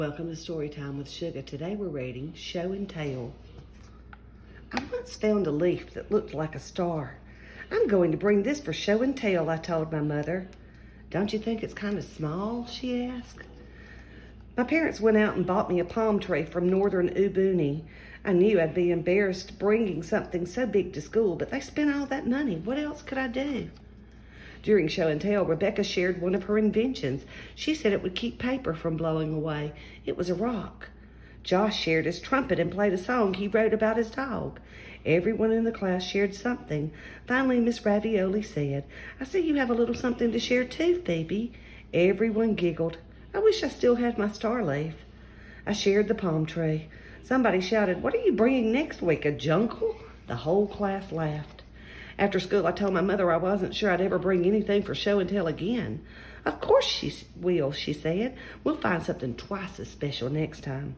Welcome to Storytime with Sugar. Today we're reading Show and Tell. I once found a leaf that looked like a star. I'm going to bring this for show and tell, I told my mother. Don't you think it's kind of small? She asked. My parents went out and bought me a palm tree from northern Ubuni. I knew I'd be embarrassed bringing something so big to school, but they spent all that money. What else could I do? During show and tell, Rebecca shared one of her inventions. She said it would keep paper from blowing away. It was a rock. Josh shared his trumpet and played a song he wrote about his dog. Everyone in the class shared something. Finally, Miss Ravioli said, "I see you have a little something to share too, Phoebe." Everyone giggled. I wish I still had my star leaf. I shared the palm tree. Somebody shouted, "What are you bringing next week, a jungle?" The whole class laughed. After school, I told my mother I wasn't sure I'd ever bring anything for show and tell again. "Of course she will," she said. "We'll find something twice as special next time."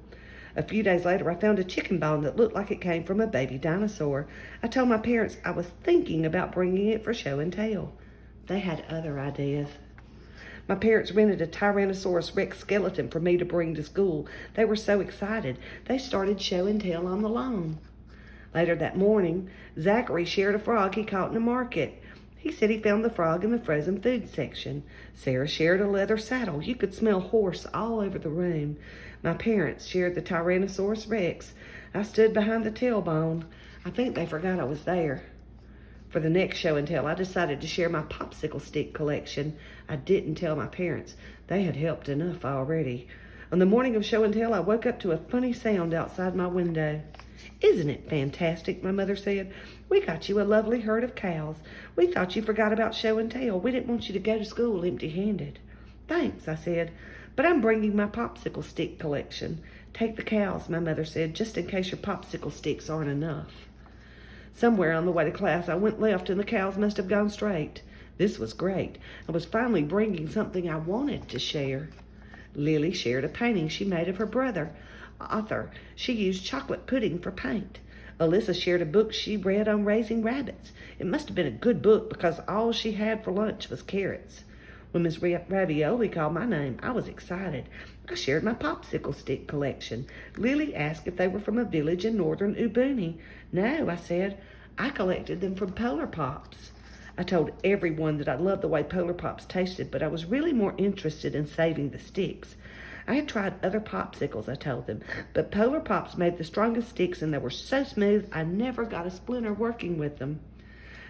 A few days later, I found a chicken bone that looked like it came from a baby dinosaur. I told my parents I was thinking about bringing it for show and tell. They had other ideas. My parents rented a Tyrannosaurus Rex skeleton for me to bring to school. They were so excited, they started show and tell on the lawn. Later that morning, Zachary shared a frog he caught in the market. He said he found the frog in the frozen food section. Sarah shared a leather saddle. You could smell horse all over the room. My parents shared the Tyrannosaurus Rex. I stood behind the tailbone. I think they forgot I was there. For the next show and tell, I decided to share my popsicle stick collection. I didn't tell my parents. They had helped enough already. On the morning of show and tell, I woke up to a funny sound outside my window. "Isn't it fantastic?" my mother said. "We got you a lovely herd of cows. We thought you forgot about show and tell. We didn't want you to go to school empty-handed." "Thanks," I said, "but I'm bringing my popsicle stick collection." "Take the cows," my mother said, "just in case your popsicle sticks aren't enough." Somewhere on the way to class, I went left and the cows must have gone straight. This was great. I was finally bringing something I wanted to share. Lily shared a painting she made of her brother, Arthur. She used chocolate pudding for paint. Alyssa shared a book she read on raising rabbits. It must have been a good book because all she had for lunch was carrots. When Miss Ravioli called my name, I was excited. I shared my popsicle stick collection. Lily asked if they were from a village in northern Ubuni. "No," I said. "I collected them from Polar Pops." I told everyone that I loved the way Polar Pops tasted, but I was really more interested in saving the sticks. I had tried other popsicles, I told them, but Polar Pops made the strongest sticks and they were so smooth I never got a splinter working with them.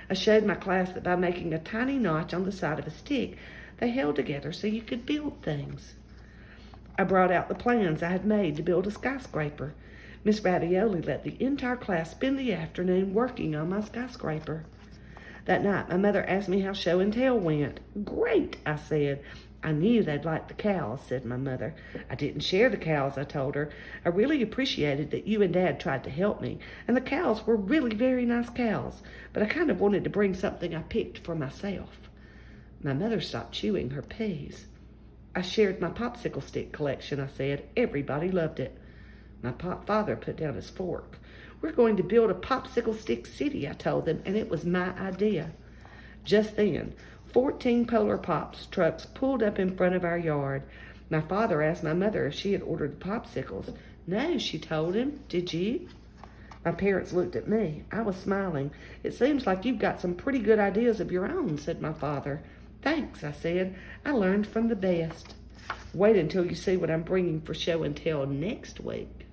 I showed my class that by making a tiny notch on the side of a stick, they held together so you could build things. I brought out the plans I had made to build a skyscraper. Miss Ravioli let the entire class spend the afternoon working on my skyscraper. That night, my mother asked me how show and tell went. "Great," I said. "I knew they'd like the cows," said my mother. "I didn't share the cows," I told her. "I really appreciated that you and Dad tried to help me, and the cows were really very nice cows, but I kind of wanted to bring something I picked for myself." My mother stopped chewing her peas. "I shared my popsicle stick collection," I said. "Everybody loved it." My father put down his fork. "We're going to build a popsicle stick city," I told them, and it was my idea. Just then, 14 Polar Pops trucks pulled up in front of our yard. My father asked my mother if she had ordered the popsicles. "No," she told him. "Did you?" My parents looked at me. I was smiling. "It seems like you've got some pretty good ideas of your own," said my father. "Thanks," I said. "I learned from the best." Wait until you see what I'm bringing for show and tell next week.